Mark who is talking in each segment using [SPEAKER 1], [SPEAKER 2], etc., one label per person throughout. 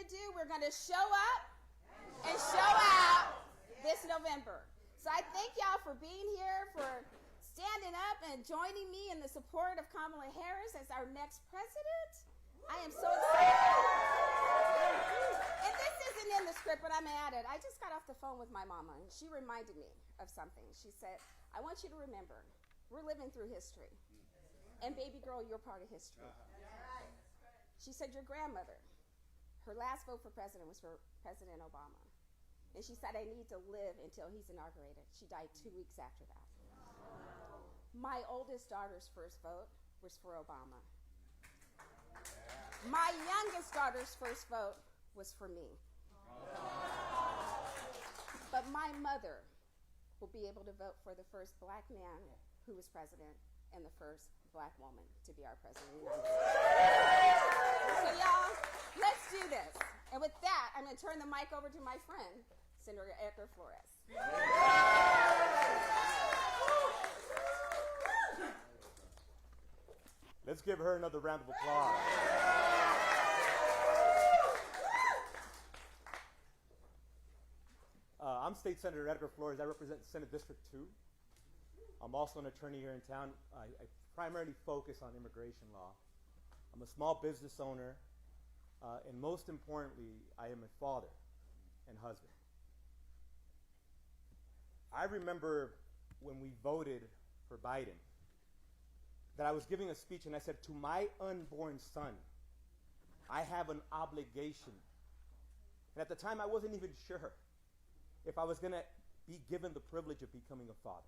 [SPEAKER 1] to do? We're going to show up and show out this November. So I thank y'all for being here, for standing up and joining me in the support of Kamala Harris as our next president. I am so excited. And this isn't in the script, but I'm going to add it. I just got off the phone with my mama, and she reminded me of something. She said, I want you to remember, we're living through history. And baby girl, you're part of history. She said, your grandmother, her last vote for president was for President Obama. And she said, I need to live until he's inaugurated. She died 2 weeks after that. My oldest daughter's first vote was for Obama. My youngest daughter's first vote was for me. But my mother will be able to vote for the first black man who was president and the first black woman to be our president of the United States. So y'all, let's do this. And with that, I'm going to turn the mic over to my friend, Senator Edgar Flores.
[SPEAKER 2] Let's give her another round of applause. I'm State Senator Edgar Flores. I represent Senate District 2. I'm also an attorney here in town. I primarily focus on immigration law. I'm a small business owner, and most importantly, I am a father and husband. I remember when we voted for Biden, that I was giving a speech and I said, to my unborn son, I have an obligation. And at the time, I wasn't even sure if I was going to be given the privilege of becoming a father.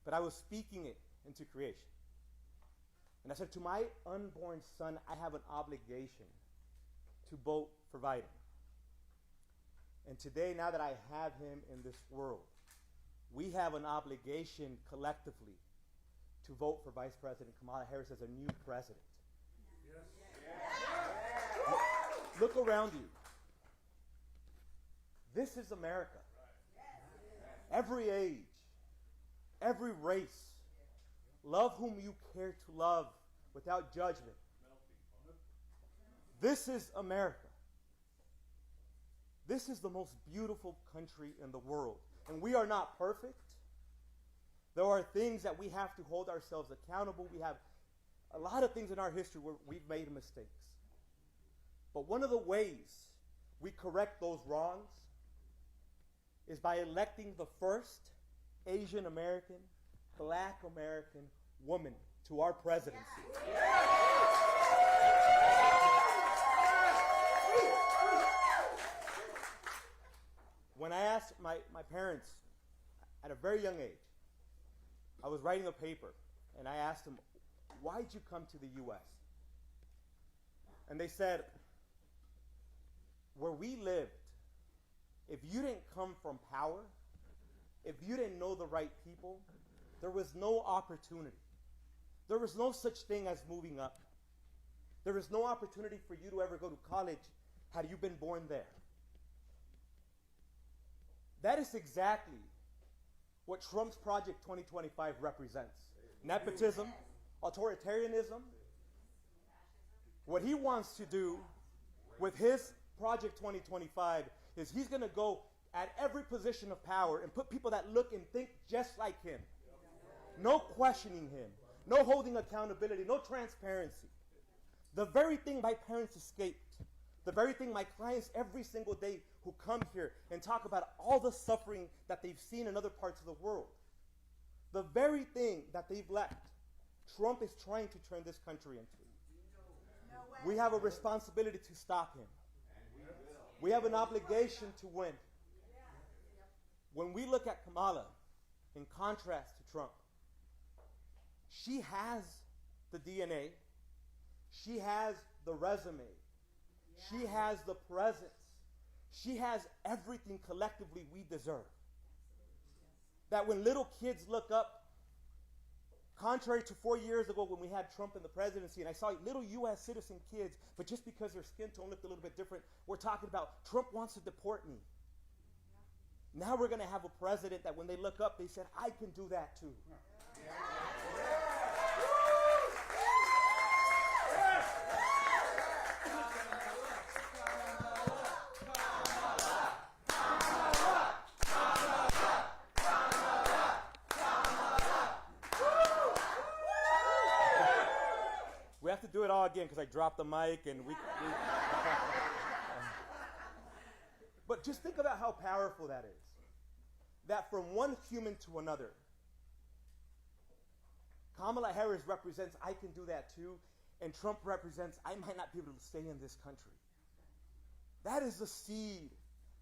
[SPEAKER 2] But I was speaking it into creation. And I said, to my unborn son, I have an obligation to vote for Biden. And today, now that I have him in this world, we have an obligation collectively to vote for Vice President Kamala Harris as a new president. Yes. Yes. Look around you. This is America. Every age, every race. Love whom you care to love without judgment. This is America. This is the most beautiful country in the world. And we are not perfect. There are things that we have to hold ourselves accountable. We have a lot of things in our history where we've made mistakes. But one of the ways we correct those wrongs is by electing the first Asian American, Black American woman to our presidency. When I asked my parents at a very young age, I was writing a paper, and I asked them, why did you come to the U.S.? And they said, where we lived, if you didn't come from power, if you didn't know the right people, there was no opportunity. There was no such thing as moving up. There was no opportunity for you to ever go to college had you been born there. That is exactly what Trump's Project 2025 represents. Nepotism, authoritarianism. What he wants to do with his Project 2025 is he's going to go at every position of power and put people that look and think just like him. No questioning him. No holding accountability. No transparency. The very thing my parents escaped. The very thing my clients every single day who come here and talk about all the suffering that they've seen in other parts of the world. The very thing that they've left, Trump is trying to turn this country into. We have a responsibility to stop him. We have an obligation to win. When we look at Kamala, in contrast to Trump, she has the DNA. She has the resume. She has the presence. She has everything collectively we deserve. That when little kids look up, contrary to 4 years ago when we had Trump in the presidency, and I saw little U.S. citizen kids, but just because their skin tone looked a little bit different, we're talking about Trump wants to deport me. Now we're going to have a president that when they look up, they said, I can do that too. it all again because I dropped the mic and we But just think about how powerful that is. That from one human to another. Kamala Harris represents, I can do that too. And Trump represents, I might not be able to stay in this country. That is the seed.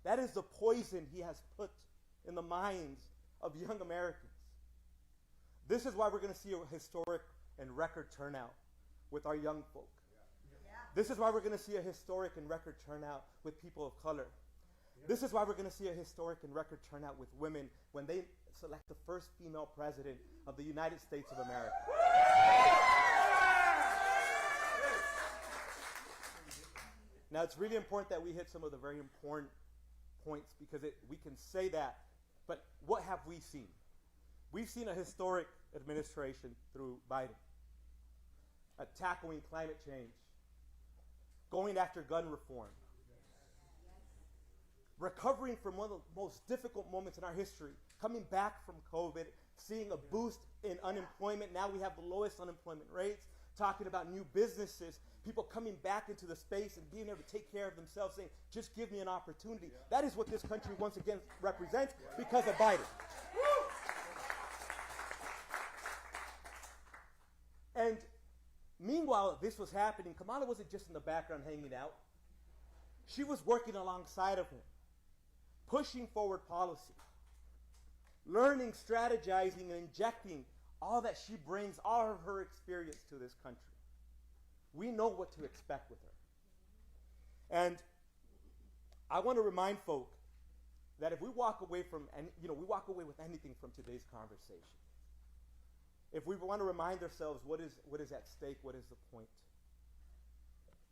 [SPEAKER 2] That is the poison he has put in the minds of young Americans. This is why we're going to see a historic and record turnout with our young folk. This is why we're going to see a historic and record turnout with people of color. This is why we're going to see a historic and record turnout with women when they select the first female president of the United States of America. Now, it's really important that we hit some of the very important points because we can say that, but what have we seen? We've seen a historic administration through Biden, tackling climate change, going after gun reform, recovering from one of the most difficult moments in our history, coming back from COVID, seeing a boost in unemployment. Now we have the lowest unemployment rates, talking about new businesses, people coming back into the space and being able to take care of themselves, saying, just give me an opportunity. That is what this country once again represents because of Biden. And meanwhile, this was happening. Kamala wasn't just in the background hanging out. She was working alongside of him, pushing forward policy, learning, strategizing, and injecting all that she brings, all of her experience to this country. We know what to expect with her. And I want to remind folk that if we walk away from, we walk away with anything from today's conversation, if we want to remind ourselves what is at stake, what is the point,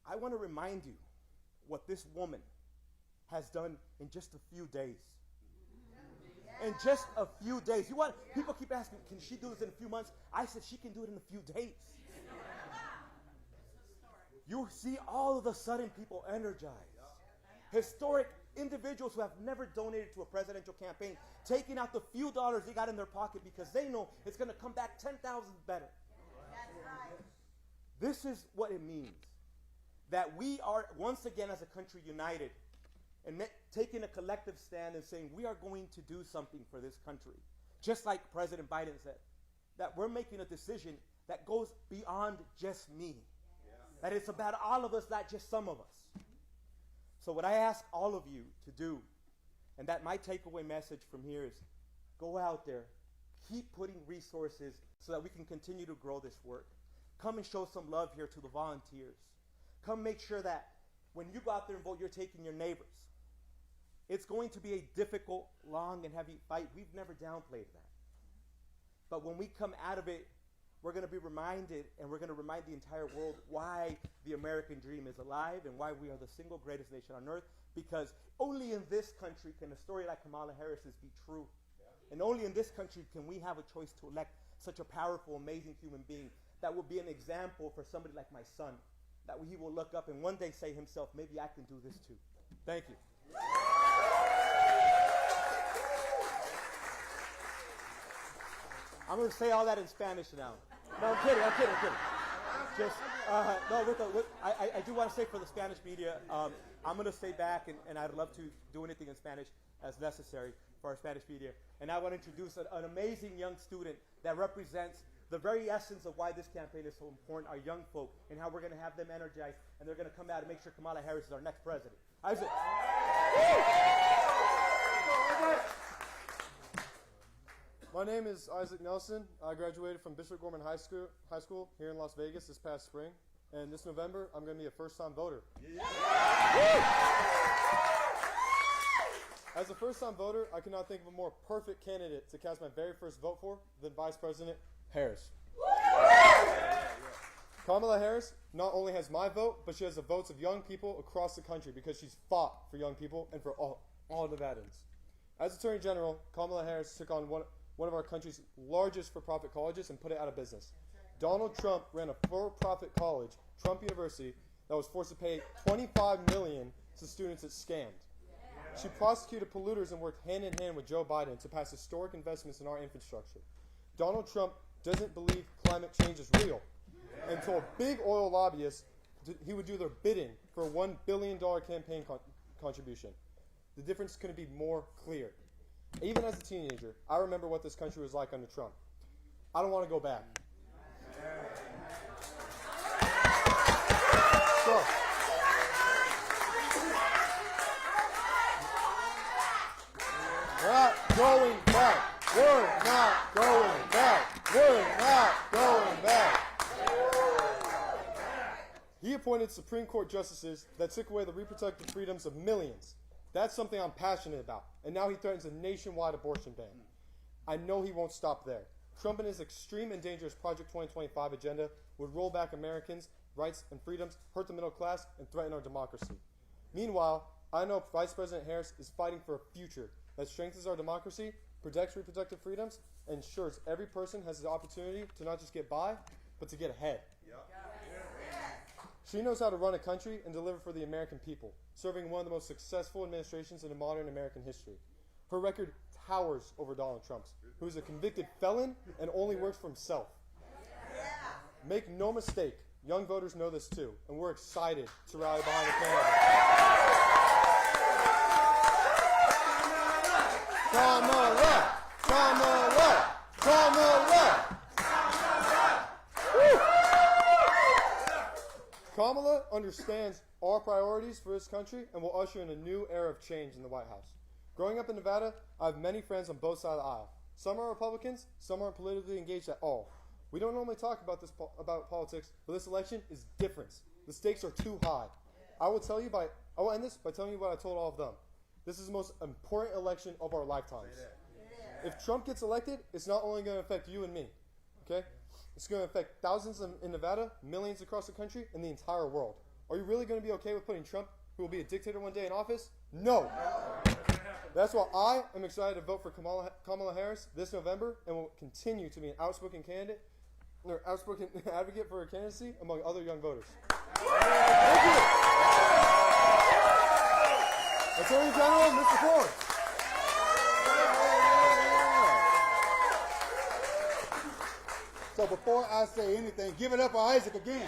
[SPEAKER 2] I want to remind you what this woman has done in just a few days. In just a few days. People keep asking, can she do this in a few months? I said she can do it in a few days. You see all of a sudden people energized. Historic individuals who have never donated to a presidential campaign, taking out the few dollars they got in their pocket because they know it's going to come back 10,000 better. This is what it means. That we are, once again as a country, united and taking a collective stand and saying we are going to do something for this country. Just like President Biden said, that we're making a decision that goes beyond just me. That it's about all of us, not just some of us. So what I ask all of you to do, and that my takeaway message from here is, go out there, keep putting resources so that we can continue to grow this work. Come and show some love here to the volunteers. Come make sure that when you go out there and vote, you're taking your neighbors. It's going to be a difficult, long, and heavy fight. We've never downplayed that. But when we come out of it, we're going to be reminded, and we're going to remind the entire world why the American dream is alive and why we are the single greatest nation on earth, because only in this country can a story like Kamala Harris's be true. And only in this country can we have a choice to elect such a powerful, amazing human being that will be an example for somebody like my son, that he will look up and one day say himself, maybe I can do this too. Thank you. I'm going to say all that in Spanish now. No, I'm kidding. Just, I do want to say for the Spanish media, I'm going to stay back, and I'd love to do anything in Spanish as necessary for our Spanish media. And I want to introduce an amazing young student that represents the very essence of why this campaign is so important, our young folk, and how we're going to have them energized, and they're going to come out and make sure Kamala Harris is our next president. Isaac.
[SPEAKER 3] My name is Isaac Nelson. I graduated from Bishop Gorman High School here in Las Vegas this past spring. And this November, I'm going to be a first-time voter. Yeah. As a first-time voter, I cannot think of a more perfect candidate to cast my very first vote for than Vice President Harris. Kamala Harris not only has my vote, but she has the votes of young people across the country because she's fought for young people and for all Nevadans. As Attorney General, Kamala Harris took on one of our country's largest for-profit colleges and put it out of business. Donald Trump ran a for-profit college, Trump University, that was forced to pay $25 million to students it scammed. She prosecuted polluters and worked hand-in-hand with Joe Biden to pass historic investments in our infrastructure. Donald Trump doesn't believe climate change is real. and told big oil lobbyists he would do their bidding for a $1 billion campaign contribution. The difference couldn't be more clear. Even as a teenager, I remember what this country was like under Trump. I don't want to go back. So, we're not going back. We're not going back. We're not going back. He appointed Supreme Court justices that took away the reproductive freedoms of millions. That's something I'm passionate about. And now he threatens a nationwide abortion ban. I know he won't stop there. Trump and his extreme and dangerous Project 2025 agenda would roll back Americans' rights and freedoms, hurt the middle class, and threaten our democracy. Meanwhile, I know Vice President Harris is fighting for a future that strengthens our democracy, protects reproductive freedoms, and ensures every person has the opportunity to not just get by, but to get ahead. She knows how to run a country and deliver for the American people, serving one of the most successful administrations in modern American history. Her record towers over Donald Trump's, who is a convicted felon and only works for himself. Make no mistake, young voters know this too, and we're excited to rally behind the candidate. Kamala! Kamala! Kamala! Woo! Kamala understands our priorities for this country and will usher in a new era of change in the White House. Growing up in Nevada, I have many friends on both sides of the aisle. Some are Republicans, some aren't politically engaged at all. We don't normally talk about politics, but this election is different. The stakes are too high. I will end this by telling you what I told all of them. This is the most important election of our lifetimes. If Trump gets elected, it's not only going to affect you and me, okay? It's going to affect thousands in Nevada, millions across the country, and the entire world. Are you really going to be okay with putting Trump, who will be a dictator one day, in office? No. That's why I am excited to vote for Kamala Harris this November and will continue to be an outspoken advocate for her candidacy among other young voters. Thank you. Attorney General, Mr. Ford.
[SPEAKER 4] So before I say anything, give it up for Isaac again.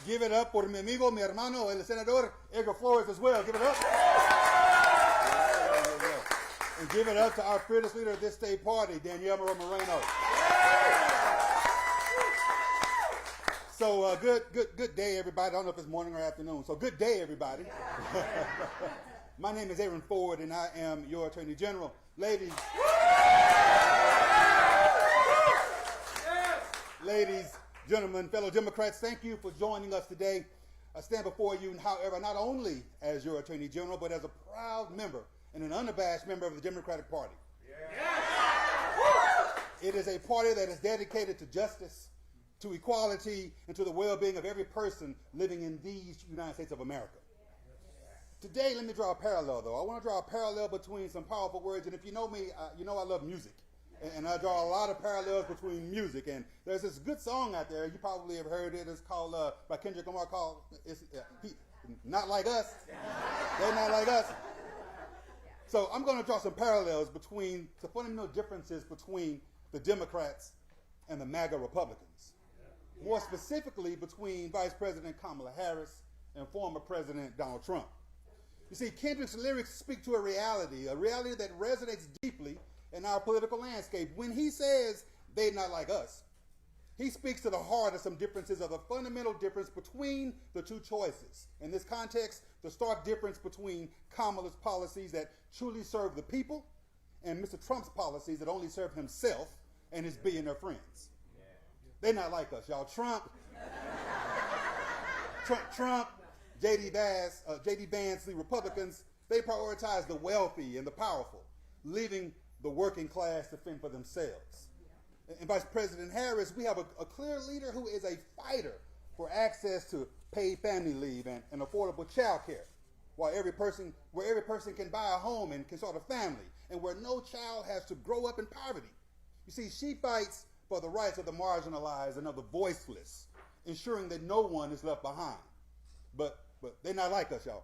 [SPEAKER 4] Give it up por mi amigo, mi hermano, el senador Edgar Flores as well. Give it up. And give it up to our fearless leader of this state party, Danielle Moreno. So good day, everybody. I don't know if it's morning or afternoon. So good day, everybody. My name is Aaron Ford, and I am your Attorney General. Ladies, gentlemen, fellow Democrats, thank you for joining us today. I stand before you, however, not only as your Attorney General, but as a proud member and an unabashed member of the Democratic Party. It is a party that is dedicated to justice, to equality, and to the well-being of every person living in these United States of America. Today, let me draw a parallel, though. I want to draw a parallel between some powerful words, and if you know me, you know I love music. And I draw a lot of parallels between music. And there's this good song out there, you probably have heard it. It's called, by Kendrick Lamar, called, Not Like Us. They're not like us. So I'm going to draw some parallels between, the fundamental differences between the Democrats and the MAGA Republicans. More specifically, between Vice President Kamala Harris and former President Donald Trump. You see, Kendrick's lyrics speak to a reality that resonates deeply in our political landscape. When he says they're not like us, he speaks to the heart of some differences, of the fundamental difference between the two choices. In this context, the stark difference between Kamala's policies that truly serve the people and Mr. Trump's policies that only serve himself and his billionaire friends. They're not like us, y'all. Trump, J.D. Vance, the Republicans, they prioritize the wealthy and the powerful, leaving the working class to fend for themselves. And Vice President Harris, we have a clear leader who is a fighter for access to paid family leave and affordable child care, where every person can buy a home and can start a family, and where no child has to grow up in poverty. You see, she fights for the rights of the marginalized and of the voiceless, ensuring that no one is left behind. But they're not like us, y'all.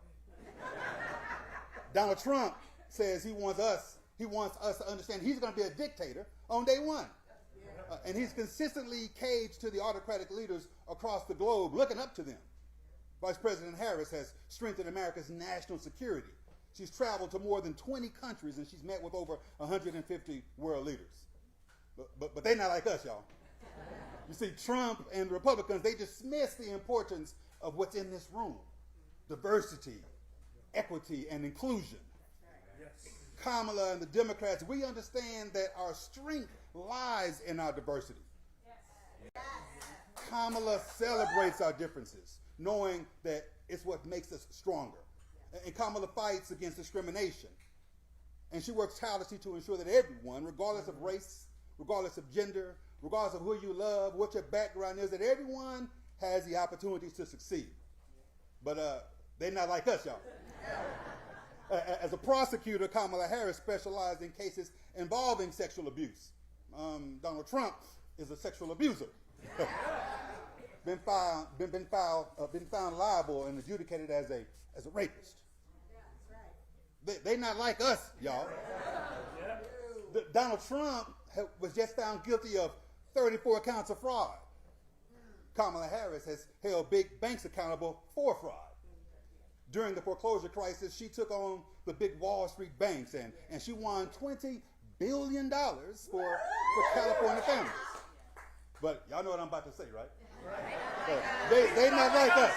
[SPEAKER 4] Donald Trump says he wants us He wants us to understand he's going to be a dictator on day one. And he's consistently caged to the autocratic leaders across the globe, looking up to them. Vice President Harris has strengthened America's national security. She's traveled to more than 20 countries, and she's met with over 150 world leaders. But they're not like us, y'all. You see, Trump and the Republicans, they dismiss the importance of what's in this room. Diversity, equity, and inclusion. Kamala and the Democrats, we understand that our strength lies in our diversity. Kamala celebrates our differences, knowing that it's what makes us stronger. And Kamala fights against discrimination. And she works tirelessly to ensure that everyone, regardless of race, regardless of gender, regardless of who you love, what your background is, that everyone has the opportunities to succeed. But they're not like us, y'all. As a prosecutor, Kamala Harris specialized in cases involving sexual abuse. Donald Trump is a sexual abuser. been found liable and adjudicated as a rapist. They're not like us, y'all. Donald Trump was just found guilty of 34 counts of fraud. Kamala Harris has held big banks accountable for fraud. During the foreclosure crisis, she took on the big Wall Street banks, and she won $20 billion for California families. But y'all know what I'm about to say, right? They're not like us.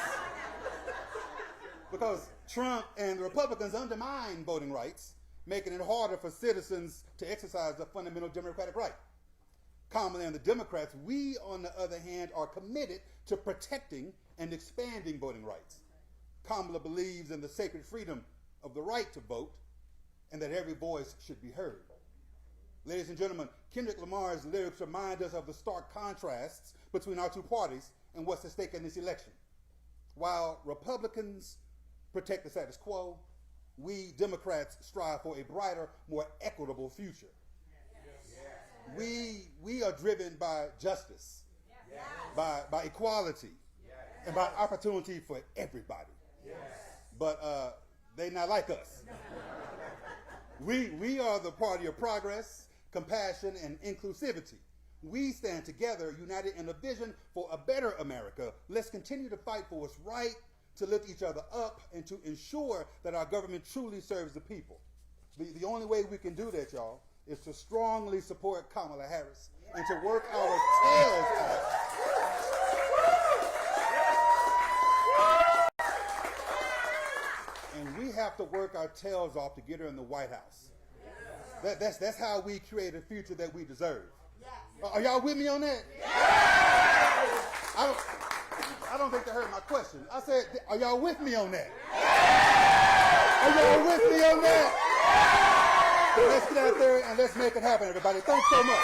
[SPEAKER 4] Because Trump and the Republicans undermine voting rights, making it harder for citizens to exercise their fundamental democratic right. Kamala and the Democrats, we, on the other hand, are committed to protecting and expanding voting rights. Kamala believes in the sacred freedom of the right to vote and that every voice should be heard. Ladies and gentlemen, Kendrick Lamar's lyrics remind us of the stark contrasts between our two parties and what's at stake in this election. While Republicans protect the status quo, we Democrats strive for a brighter, more equitable future. We are driven by justice, by equality, and by opportunity for everybody. But they're not like us. We are the party of progress, compassion, and inclusivity. We stand together, united in a vision for a better America. Let's continue to fight for what's right, to lift each other up, and to ensure that our government truly serves the people. The only way we can do that, y'all, is to strongly support Kamala Harris and to work our tails off. And we have to work our tails off to get her in the White House. That's how we create a future that we deserve. Are y'all with me on that? I don't think they heard my question. I said, are y'all with me on that? Are y'all with me on that? So let's get out there and let's make it happen, everybody. Thanks so much.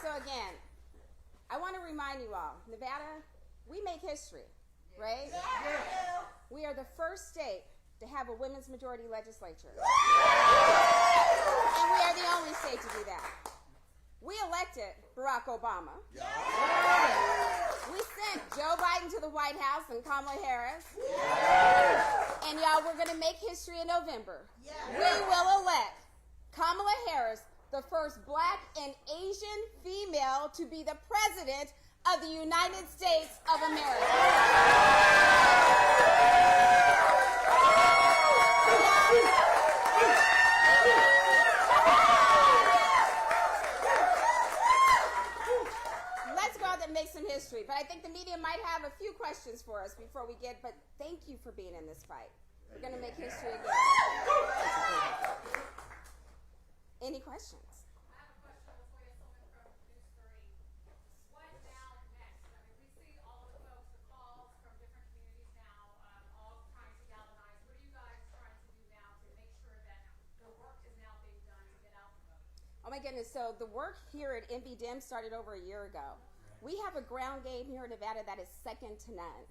[SPEAKER 1] So again, I want to remind you all, Nevada, we make history, right? Yeah. We are the first state to have a women's majority legislature. And we are the only state to do that. We elected Barack Obama. Yeah. We sent Joe Biden to the White House and Kamala Harris. Yeah. And y'all, we're going to make history in November. Yeah. We will elect Kamala Harris, the first Black and Asian female to be the president of the United States of America. Let's go out and make some history. But I think the media might have a few questions for us before we get, but thank you for being in this fight. We're going to make history again. Any questions?
[SPEAKER 5] I have a question. Latoya Silman from News 3. What now next? I mean, we see all of the folks, the calls from different communities now, all trying to galvanize. What are you guys trying to do now to make sure that the work is now being done to get out the vote?
[SPEAKER 1] Oh my goodness, so the work here at NVDEM started over a year ago. We have a ground game here in Nevada that is second to none.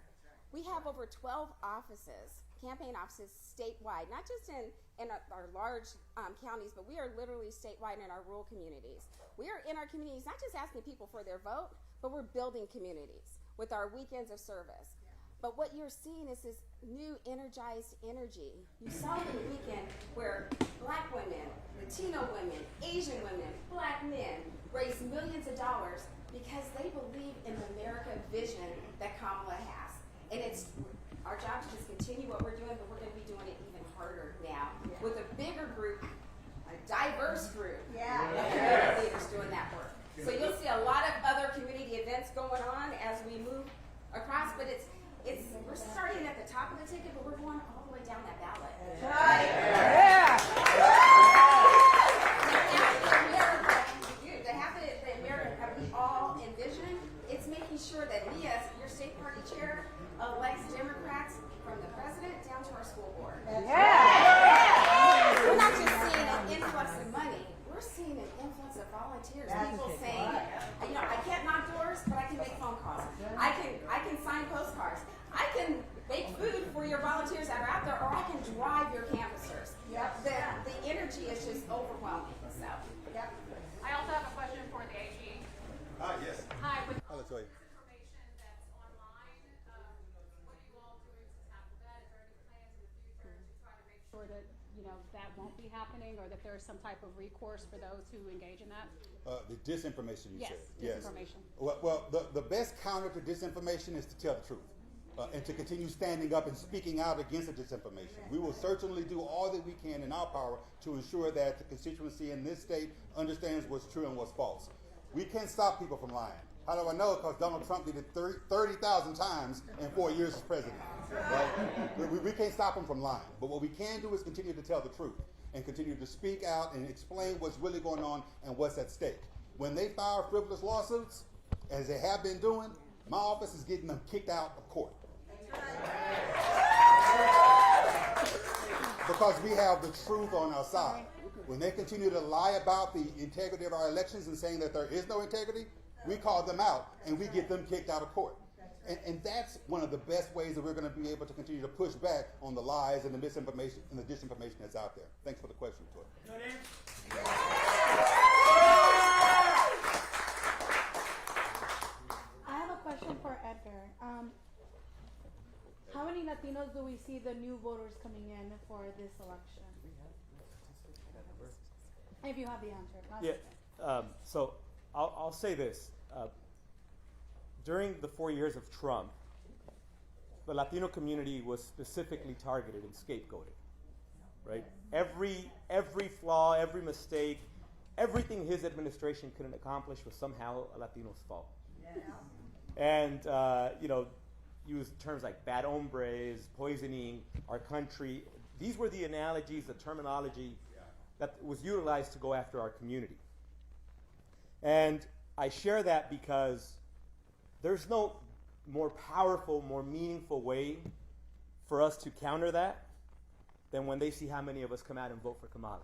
[SPEAKER 1] We have over 12 offices, campaign offices statewide, not just in our large counties, but we are literally statewide in our rural communities. We are in our communities not just asking people for their vote, but we're building communities with our weekends of service. But what you're seeing is this new energized energy. You saw it the weekend where black women, Latino women, Asian women, black men raised millions of dollars because they believe in the America vision that Kamala has. And it's our job to just continue what we're doing, but we're going to be doing it even harder now with a bigger group, a diverse group of community leaders doing that work. So you'll see a lot of other community events going on as we move across, but we're starting at the top of the ticket, but we're going all the way down that ballot. To have the America that we all envision, it's making sure that we, as your state party chair, elects Democrats from the president down to our school board. We're not just seeing an influx of money. We're seeing an influx of volunteers. People saying, I can't knock doors, but I can make phone calls. I can sign postcards. I can make food for your volunteers that are out there, or I can drive your canvassers. The energy is just overwhelming. So,
[SPEAKER 5] I also have a question for the AG.
[SPEAKER 4] Yes.
[SPEAKER 5] Hi, with
[SPEAKER 4] I'll tell you.
[SPEAKER 5] information that's online, what are you all doing to tackle that? Is there any plans in the future to try to make sure that that won't be happening, or that there's some type of recourse for those who engage in that?
[SPEAKER 4] The disinformation you
[SPEAKER 5] Yes,
[SPEAKER 4] said.
[SPEAKER 5] disinformation.
[SPEAKER 4] Well, the best counter to disinformation is to tell the truth. And to continue standing up and speaking out against the disinformation. We will certainly do all that we can in our power to ensure that the constituency in this state understands what's true and what's false. We can't stop people from lying. How do I know? Because Donald Trump did it 30,000 times in 4 years as president. Right? We can't stop him from lying. But what we can do is continue to tell the truth and continue to speak out and explain what's really going on and what's at stake. When they file frivolous lawsuits, as they have been doing, my office is getting them kicked out of court. Because we have the truth on our side. When they continue to lie about the integrity of our elections and saying that there is no integrity, we call them out and we get them kicked out of court. And that's one of the best ways that we're going to be able to continue to push back on the lies and the misinformation and the disinformation that's out there. Thanks for the question, Toy.
[SPEAKER 6] I have a question for Edgar. How many Latinos do we see the new voters coming in for this election? If you have the answer.
[SPEAKER 2] So I'll say this. During the 4 years of Trump, the Latino community was specifically targeted and scapegoated. Right? Every flaw, every mistake, everything his administration couldn't accomplish was somehow a Latino's fault. And use terms like bad hombres, poisoning our country. These were the analogies, the terminology that was utilized to go after our community. And I share that because there's no more powerful, more meaningful way for us to counter that than when they see how many of us come out and vote for Kamala.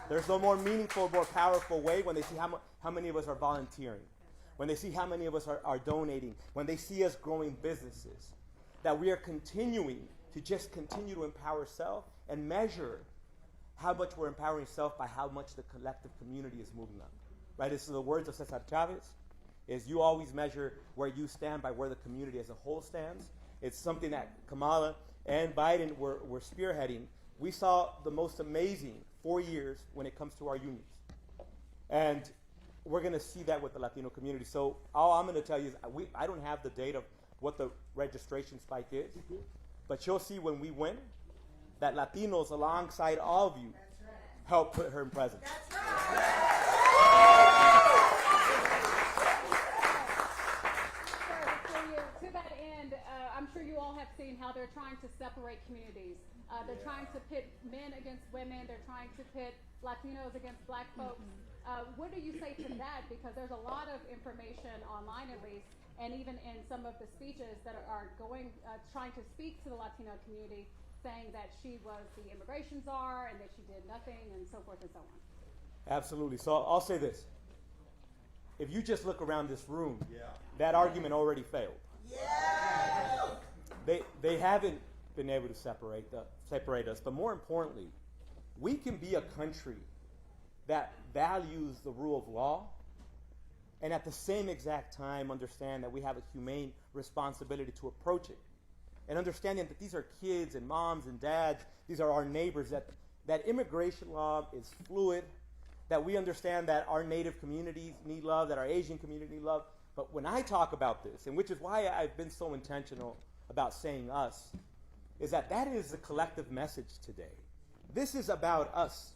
[SPEAKER 2] There's no more meaningful, more powerful way when they see how many of us are volunteering, when they see how many of us are donating, when they see us growing businesses, that we are continuing to just continue to empower self and measure how much we're empowering self by how much the collective community is moving up. Right? This is the words of Cesar Chavez, is you always measure where you stand by where the community as a whole stands. It's something that Kamala and Biden were spearheading. We saw the most amazing 4 years when it comes to our unions. And we're going to see that with the Latino community. So all I'm going to tell you is I don't have the data of what the registration spike is, but you'll see when we win that Latinos alongside all of you help put her in presence.
[SPEAKER 5] To that end, I'm sure you all have seen how they're trying to separate communities. They're trying to pit men against women. They're trying to pit Latinos against black folks. What do you say to that? Because there's a lot of information online, at least, and even in some of the speeches that are going, trying to speak to the Latino community, saying that she was the immigration czar and that she did nothing and so forth and so on.
[SPEAKER 2] Absolutely. So I'll say this. If you just look around this room, that argument already failed. They haven't been able to separate us. But more importantly, we can be a country that values the rule of law and at the same exact time understand that we have a humane responsibility to approach it. And understanding that these are kids and moms and dads, these are our neighbors, that immigration law is fluid, that we understand that our Native communities need love, that our Asian community need love. But when I talk about this, and which is why I've been so intentional about saying us, is that is the collective message today. This is about us.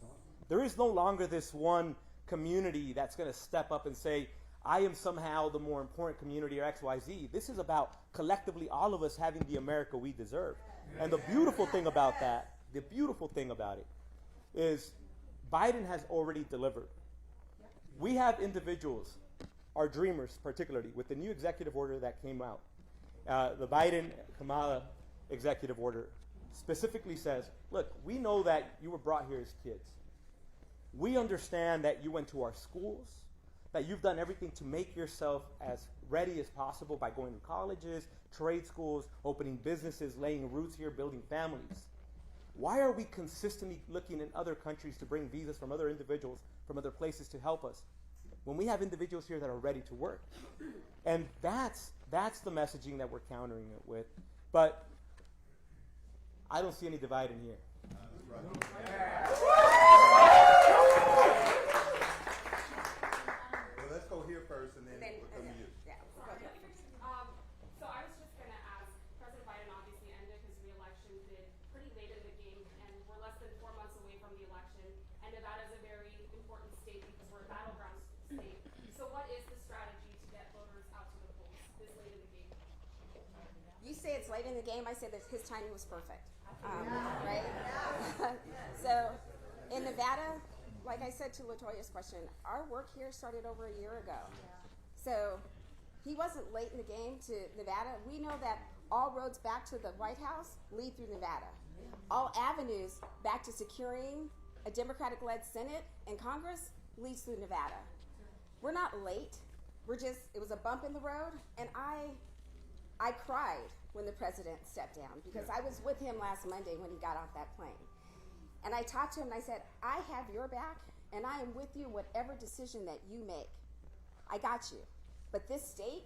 [SPEAKER 2] There is no longer this one community that's going to step up and say, I am somehow the more important community or XYZ. This is about collectively all of us having the America we deserve. And the beautiful thing about it is Biden has already delivered. We have individuals, our dreamers particularly, with the new executive order that came out. The Biden-Kamala executive order specifically says, look, we know that you were brought here as kids. We understand that you went to our schools, that you've done everything to make yourself as ready as possible by going to colleges, trade schools, opening businesses, laying roots here, building families. Why are we consistently looking in other countries to bring visas from other individuals from other places to help us when we have individuals here that are ready to work? And that's the messaging that we're countering it with. But I don't see any divide in here.
[SPEAKER 4] Well, let's go here first, and then we'll come to you.
[SPEAKER 1] Yeah, we'll go there first.
[SPEAKER 5] So I was just going to ask, President Biden obviously ended his re-election bid pretty late in the game, and we're less than 4 months away from the election. And Nevada is a very important state because we're a battleground state. So what is the strategy to get voters out to the polls this late in the game?
[SPEAKER 1] You say it's late in the game. I say that his timing was perfect. Right? So in Nevada, like I said to LaToya's question, our work here started over a year ago. So he wasn't late in the game to Nevada. We know that all roads back to the White House lead through Nevada. All avenues back to securing a Democratic-led Senate and Congress leads through Nevada. We're not late. It was a bump in the road, and I cried when the president stepped down because I was with him last Monday when he got off that plane. And I talked to him and I said, I have your back and I am with you whatever decision that you make. I got you. But this state,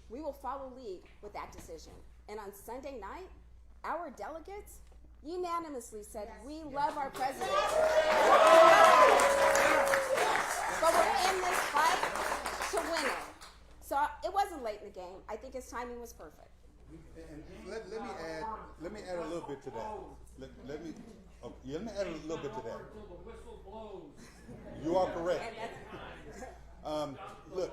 [SPEAKER 1] we will follow lead with that decision. And on Sunday night, our delegates unanimously said, we love our president. But we're in this fight to win it. So it wasn't late in the game. I think his timing was perfect.
[SPEAKER 4] And let me add a little bit to that. Let me add a little bit to that. You are correct. Look,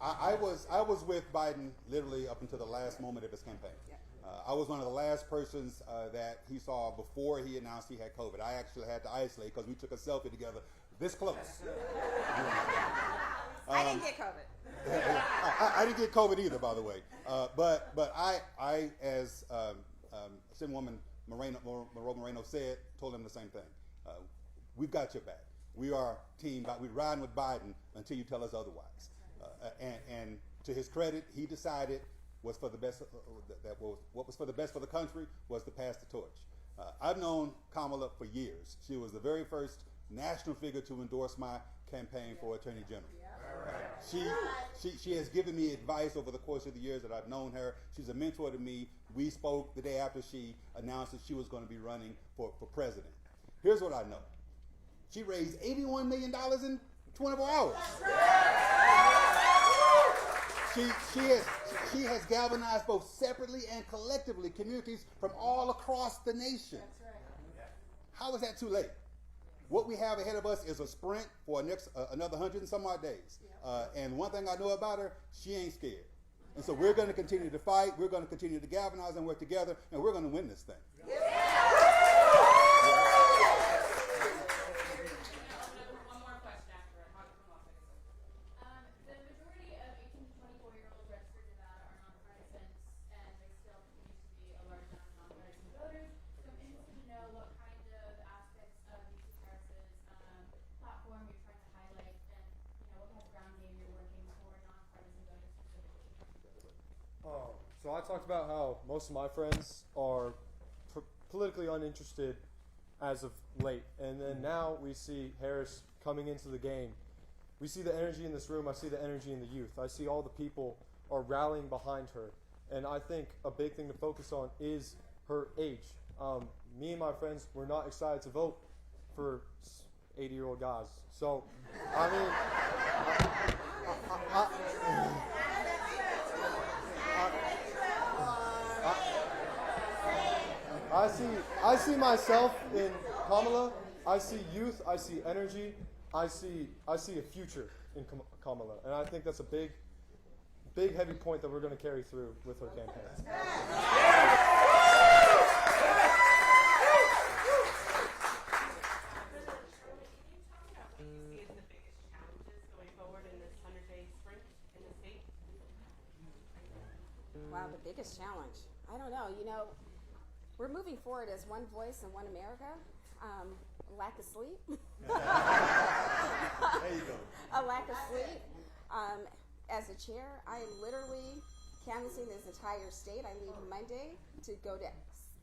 [SPEAKER 4] I was with Biden literally up until the last moment of his campaign. I was one of the last persons that he saw before he announced he had COVID. I actually had to isolate because we took a selfie together this close.
[SPEAKER 1] I didn't get COVID.
[SPEAKER 4] I didn't get COVID either, by the way. But I as Assemblywoman Moreno said, told him the same thing. We've got your back. We are team. We're riding with Biden until you tell us otherwise. And to his credit, he decided was for the best. What was for the best for the country was to pass the torch. I've known Kamala for years. She was the very first national figure to endorse my campaign for Attorney General. She has given me advice over the course of the years that I've known her. She's a mentor to me. We spoke the day after she announced that she was going to be running for president. Here's what I know. She raised $81 million in 24 hours. She has galvanized both separately and collectively communities from all across the nation. How is that too late? What we have ahead of us is a sprint for another 100 and some odd days. And one thing I know about her, she ain't scared. And so we're going to continue to fight. We're going to continue to galvanize and work together, and we're going to win this thing.
[SPEAKER 5] One more question after it. The majority of 18 to 24-year-olds registered in Nevada are nonpartisans, and there still continues to be a large amount of nonpartisan voters. So I'm interested to know what kind of aspects of Yusuf Harris's platform you're trying to highlight, and what kind of ground game you're working for nonpartisan voters specifically.
[SPEAKER 3] So I talked about how most of my friends are politically uninterested as of late, and then now we see Harris coming into the game. We see the energy in this room. I see the energy in the youth. I see all the people are rallying behind her. And I think a big thing to focus on is her age. Me and my friends were not excited to vote for 80-year-old guys. So, I mean, I see myself in Kamala. I see youth. I see energy. I see a future in Kamala, and I think that's a big heavy point that we're going to carry through with her campaign.
[SPEAKER 1] Wow, the biggest challenge. I don't know. You know, we're moving forward as one voice and one America. Lack of sleep.
[SPEAKER 4] There you go.
[SPEAKER 1] A lack of sleep. As a chair, I am literally canvassing this entire state. I leave Monday to go to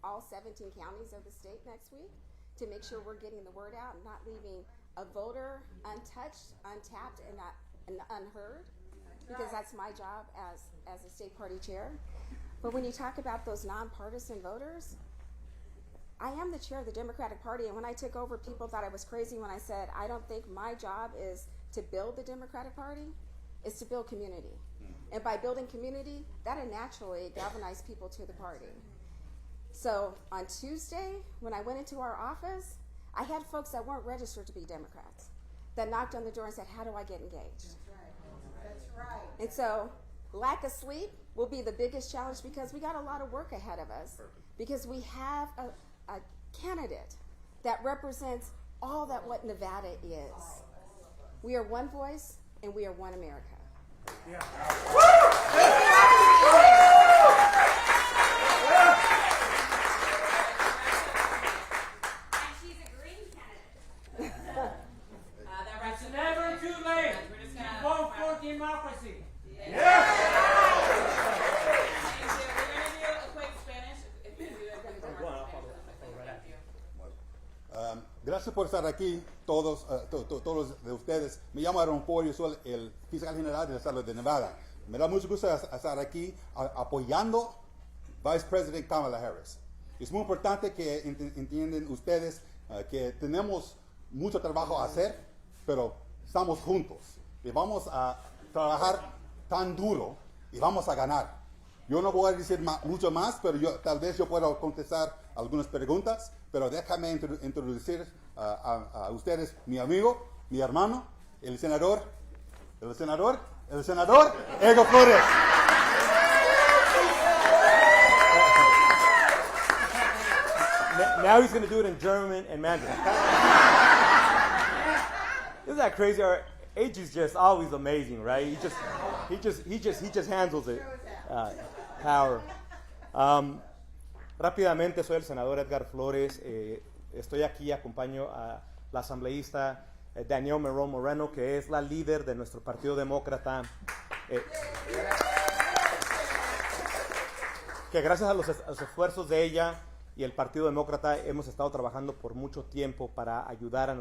[SPEAKER 1] all 17 counties of the state next week to make sure we're getting the word out and not leaving a voter untouched, untapped, and unheard, because that's my job as a state party chair. But when you talk about those nonpartisan voters, I am the chair of the Democratic Party, and when I took over, people thought I was crazy when I said, I don't think my job is to build the Democratic Party, it's to build community. And by building community, that'll naturally galvanize people to the party. So on Tuesday, when I went into our office, I had folks that weren't registered to be Democrats that knocked on the door and said, how do I get engaged?
[SPEAKER 7] That's right.
[SPEAKER 1] And so lack of sleep will be the biggest challenge, because we got a lot of work ahead of us. Because we have a candidate that represents all that what Nevada is. We are one voice and we are one America.
[SPEAKER 7] And she's a green candidate.
[SPEAKER 8] It's never too late to vote for democracy.
[SPEAKER 7] Thank you. We're going to do a quick Spanish. If you do it,
[SPEAKER 4] Gracias por estar aquí, todos de ustedes. Me llamo Aaron Paul, yo soy el fiscal general del estado de Nevada. Me da mucho gusto estar aquí apoyando Vice President Kamala Harris. Es muy importante que entiendan ustedes que tenemos mucho trabajo a hacer, pero estamos juntos y vamos a trabajar tan duro y vamos a ganar. Yo no voy a decir mucho más, pero tal vez yo pueda contestar algunas preguntas, pero déjame introducir a ustedes mi amigo, mi hermano, el senador Ego Flores.
[SPEAKER 2] Now he's going to do it in German and Mandarin. Isn't that crazy? Our age is just always amazing, right? He just handles it. Power. Rápidamente, soy el senador Edgar Flores. Estoy aquí, acompaño a la asambleísta Danielle Merón Moreno, que es la líder de nuestro Partido Demócrata. Que gracias a los esfuerzos de ella y el Partido Demócrata hemos estado trabajando por mucho tiempo para ayudar a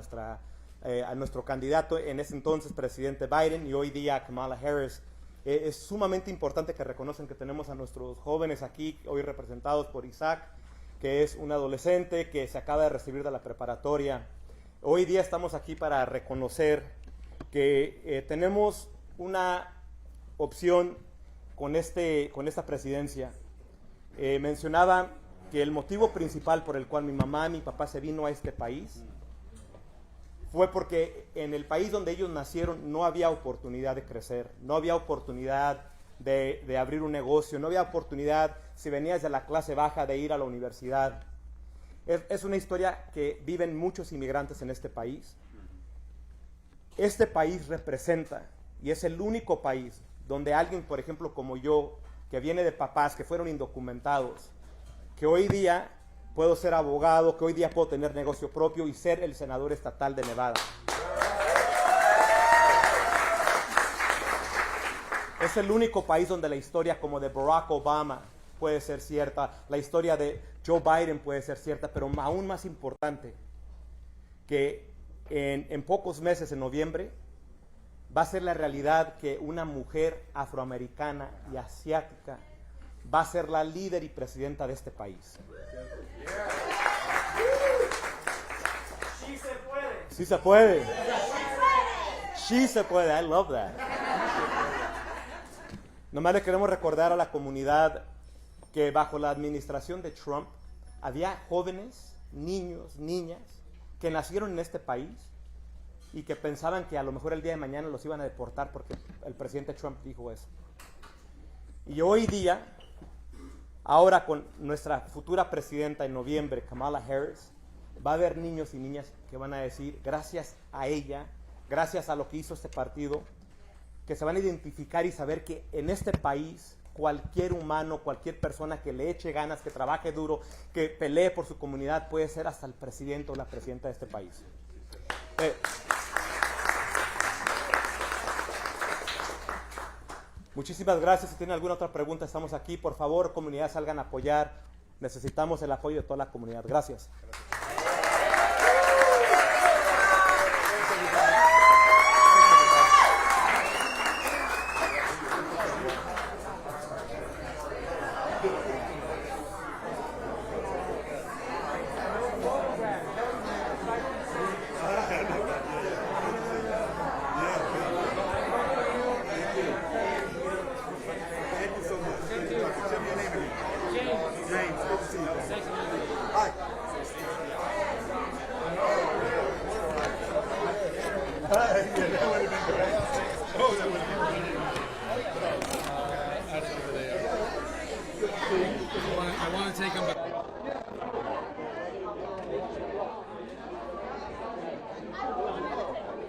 [SPEAKER 2] nuestro candidato, en ese entonces presidente Biden, y hoy día Kamala Harris. Es sumamente importante que reconozcan que tenemos a nuestros jóvenes aquí, hoy representados por Isaac, que es un adolescente que se acaba de recibir de la preparatoria. Hoy día estamos aquí para reconocer que tenemos una opción con esta presidencia. Mencionaba que el motivo principal por el cual mi mamá y mi papá se vino a este país fue porque en el país donde ellos nacieron no había oportunidad de crecer, no había oportunidad de abrir un negocio, no había oportunidad, si venías de la clase baja, de ir a la universidad. Es una historia que viven muchos inmigrantes en este país. Este país representa, y es el único país donde alguien, por ejemplo, como yo, que viene de papás que fueron indocumentados, que hoy día puedo ser abogado, que hoy día puedo tener negocio propio y ser el senador estatal de Nevada. Es el único país donde la historia como de Barack Obama puede ser cierta, la historia de Joe Biden puede ser cierta, pero aún más importante, que en pocos meses, en noviembre, va a ser la realidad que una mujer afroamericana y asiática va a ser la líder y presidenta de este país.
[SPEAKER 8] Sí se puede.
[SPEAKER 2] Sí se puede. Sí se puede. I love that. Nomás le queremos recordar a la comunidad que bajo la administración de Trump había jóvenes, niños, niñas que nacieron en este país y que pensaban que a lo mejor el día de mañana los iban a deportar porque el presidente Trump dijo eso. Y hoy día, ahora con nuestra futura presidenta en noviembre, Kamala Harris, va a haber niños y niñas que van a decir, gracias a ella, gracias a lo que hizo este partido, que se van a identificar y saber que en este país cualquier humano, cualquier persona que le eche ganas, que trabaje duro, que pelee por su comunidad, puede ser hasta el presidente o la presidenta de este país. Muchísimas gracias. Si tienen alguna otra pregunta, estamos aquí. Por favor, comunidad, salgan a apoyar. Necesitamos el apoyo de toda la comunidad. Gracias.
[SPEAKER 9] I want to take them, but